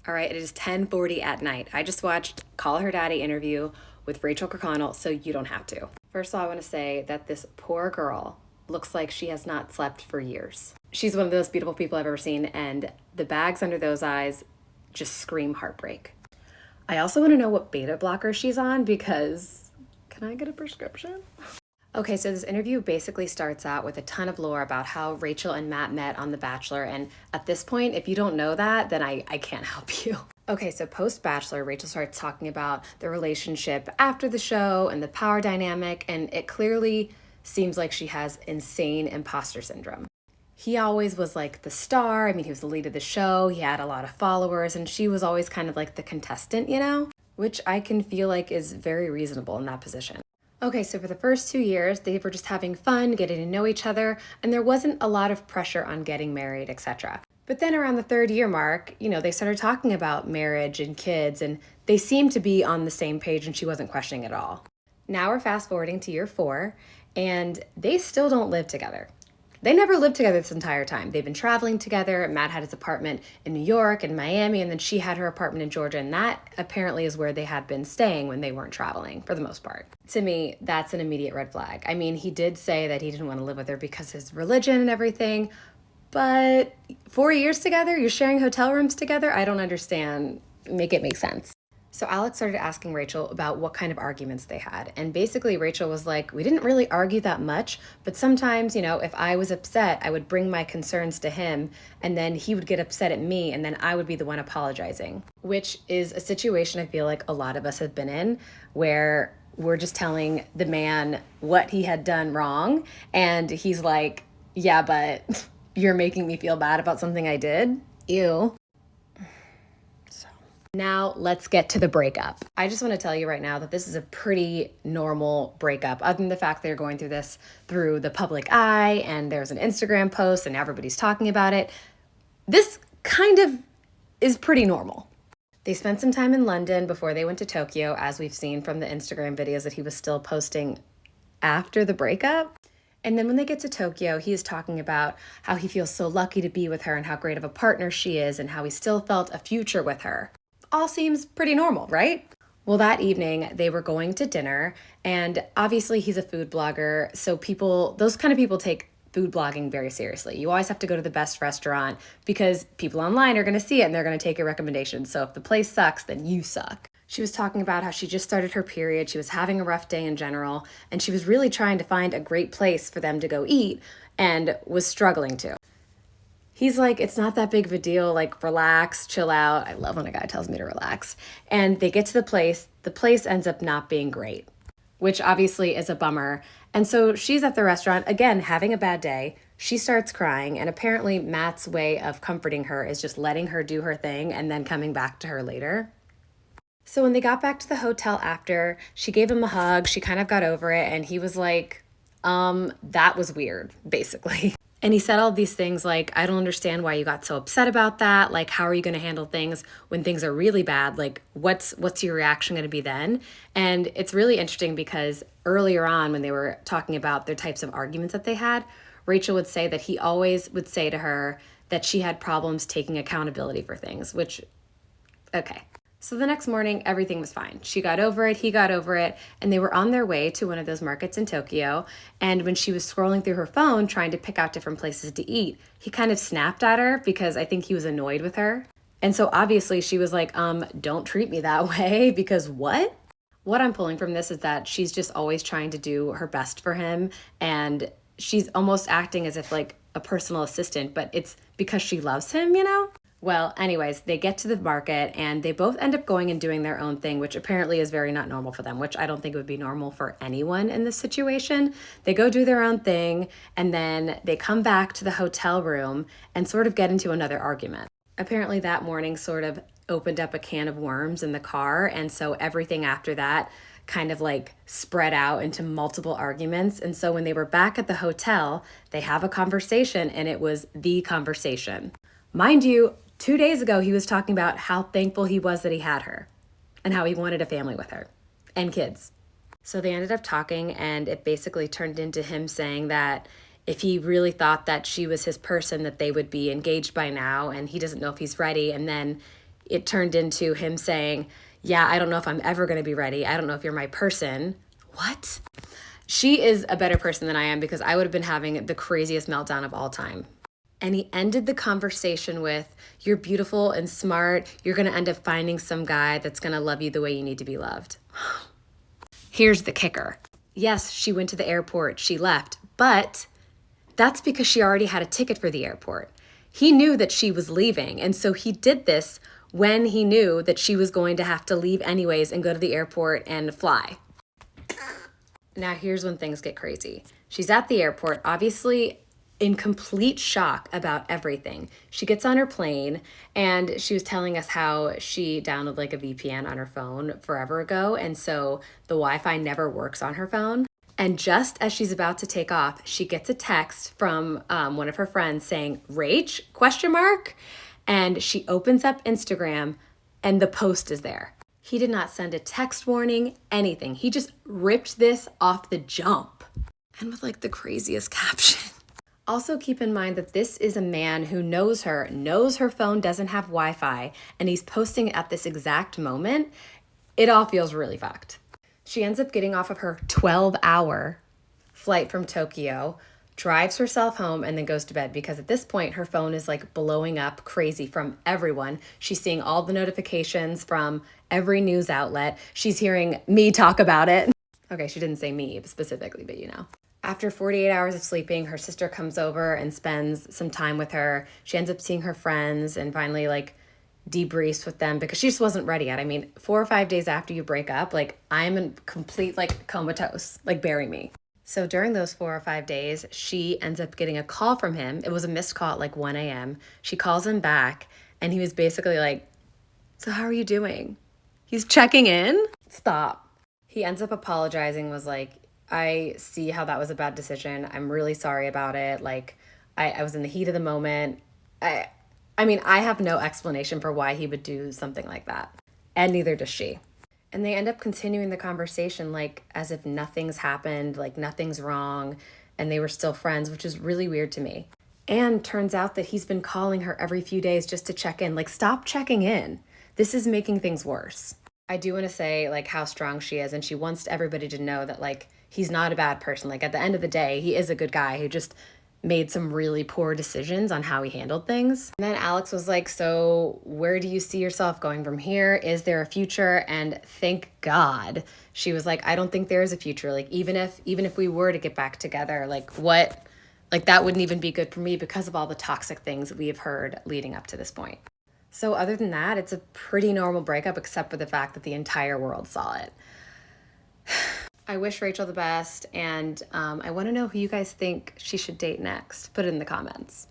All right, it is 10:40 at night. I just watched Call Her Daddy interview with Rachael Kirkconnell, so you don't have to. First of all, I want to say that this poor girl looks like she has not slept for years. She's one of the most beautiful people I've ever seen, and the bags under those eyes just scream heartbreak. I also want to know what beta blocker she's on because can I get a prescription? Okay, so this interview basically starts out with a ton of lore about how Rachael and Matt met on The Bachelor, and at this point, if you don't know that, then I can't help you. Okay, so post-Bachelor, Rachael starts talking about the relationship after the show and the power dynamic, and it clearly seems like she has insane imposter syndrome. He always was like the star. I mean, he was the lead of the show. He had a lot of followers, and she was always kind of like the contestant, you know? Which I can feel like is very reasonable in that position. Okay, so for the first 2 years, they were just having fun, getting to know each other, and there wasn't a lot of pressure on getting married, etc. But then around the 3rd year mark, they started talking about marriage and kids, and they seemed to be on the same page, and she wasn't questioning it at all. Now we're fast forwarding to year 4, and they still don't live together. They never lived together this entire time. They've been traveling together. Matt had his apartment in New York and Miami, and then she had her apartment in Georgia, and that apparently is where they had been staying when they weren't traveling, for the most part. To me, that's an immediate red flag. I mean, he did say that he didn't want to live with her because of his religion and everything, but 4 years together, you're sharing hotel rooms together? I don't understand. Make it make sense. So Alex started asking Rachael about what kind of arguments they had. And basically Rachael was like, we didn't really argue that much, but sometimes, if I was upset, I would bring my concerns to him and then he would get upset at me and then I would be the one apologizing, which is a situation I feel like a lot of us have been in where we're just telling the man what he had done wrong. And he's like, yeah, but you're making me feel bad about something I did. Ew. Now let's get to the breakup. I just want to tell you right now that this is a pretty normal breakup, other than the fact they're going through this through the public eye and there's an Instagram post and everybody's talking about it. This kind of is pretty normal. They spent some time in London before they went to Tokyo, as we've seen from the Instagram videos that he was still posting after the breakup. And then when they get to Tokyo, he is talking about how he feels so lucky to be with her and how great of a partner she is and how he still felt a future with her. All seems pretty normal, right? Well, that evening they were going to dinner, and obviously he's a food blogger, so those kind of people take food blogging very seriously. You always have to go to the best restaurant because people online are going to see it and they're going to take your recommendations. So if the place sucks, then you suck. She was talking about how she just started her period, she was having a rough day in general, and she was really trying to find a great place for them to go eat and was struggling to. He's like, it's not that big of a deal, like relax, chill out. I love when a guy tells me to relax. And they get to the place ends up not being great, which obviously is a bummer. And so she's at the restaurant, again, having a bad day. She starts crying, and apparently Matt's way of comforting her is just letting her do her thing and then coming back to her later. So when they got back to the hotel after, she gave him a hug, she kind of got over it, and he was like, that was weird, basically. And he said all these things like, I don't understand why you got so upset about that. Like, how are you going to handle things when things are really bad? Like, what's your reaction going to be then? And it's really interesting because earlier on when they were talking about their types of arguments that they had, Rachael would say that he always would say to her that she had problems taking accountability for things, which, okay. So the next morning, everything was fine. She got over it, he got over it, and they were on their way to one of those markets in Tokyo. And when she was scrolling through her phone, trying to pick out different places to eat, he kind of snapped at her because I think he was annoyed with her. And so obviously she was like, don't treat me that way, because what? What I'm pulling from this is that she's just always trying to do her best for him, and she's almost acting as if like a personal assistant, but it's because she loves him, Well, anyways, they get to the market and they both end up going and doing their own thing, which apparently is very not normal for them, which I don't think would be normal for anyone in this situation. They go do their own thing and then they come back to the hotel room and sort of get into another argument. Apparently that morning sort of opened up a can of worms in the car, and so everything after that kind of like spread out into multiple arguments. And so when they were back at the hotel, they have a conversation, and it was the conversation. Mind you, 2 days ago, he was talking about how thankful he was that he had her and how he wanted a family with her and kids. So they ended up talking, and it basically turned into him saying that if he really thought that she was his person, that they would be engaged by now, and he doesn't know if he's ready. And then, it turned into him saying, yeah, I don't know if I'm ever going to be ready. I don't know if you're my person. What? She is a better person than I am, because I would have been having the craziest meltdown of all time. And he ended the conversation with, you're beautiful and smart. You're going to end up finding some guy that's going to love you the way you need to be loved. Here's the kicker. Yes, she went to the airport. She left. But that's because she already had a ticket for the airport. He knew that she was leaving. And so he did this when he knew that she was going to have to leave anyways and go to the airport and fly. Now, here's when things get crazy. She's at the airport, obviously in complete shock about everything. She gets on her plane, and she was telling us how she downloaded like a VPN on her phone forever ago, and so the Wi-Fi never works on her phone. And just as she's about to take off, she gets a text from one of her friends saying, Rach, ? And she opens up Instagram, and the post is there. He did not send a text warning, anything. He just ripped this off the jump, and with like the craziest caption. Also keep in mind that this is a man who knows her phone doesn't have Wi-Fi, and he's posting it at this exact moment. It all feels really fucked. She ends up getting off of her 12-hour flight from Tokyo, drives herself home, and then goes to bed, because at this point her phone is like blowing up crazy from everyone. She's seeing all the notifications from every news outlet. She's hearing me talk about it. Okay, she didn't say me specifically, but you know. After 48 hours of sleeping, her sister comes over and spends some time with her. She ends up seeing her friends and finally like debriefs with them, because she just wasn't ready yet. I mean, 4 or 5 days after you break up, like I'm in complete like comatose, like bury me. So during those 4 or 5 days, she ends up getting a call from him. It was a missed call at like 1 a.m. She calls him back, and he was basically like, so how are you doing? He's checking in? Stop. He ends up apologizing, was like, I see how that was a bad decision. I'm really sorry about it. Like, I was in the heat of the moment. I mean, I have no explanation for why he would do something like that. And neither does she. And they end up continuing the conversation like as if nothing's happened, like nothing's wrong, and they were still friends, which is really weird to me. And turns out that he's been calling her every few days just to check in. Like, stop checking in. This is making things worse. I do want to say like how strong she is, and she wants everybody to know that like he's not a bad person. Like at the end of the day, he is a good guy who just made some really poor decisions on how he handled things. And then Alex was like, so where do you see yourself going from here? Is there a future? And thank God she was like, I don't think there is a future. Like even if we were to get back together, like what, like that wouldn't even be good for me because of all the toxic things that we have heard leading up to this point. So other than that, it's a pretty normal breakup, except for the fact that the entire world saw it. I wish Rachel the best, and I want to know who you guys think she should date next. Put it in the comments.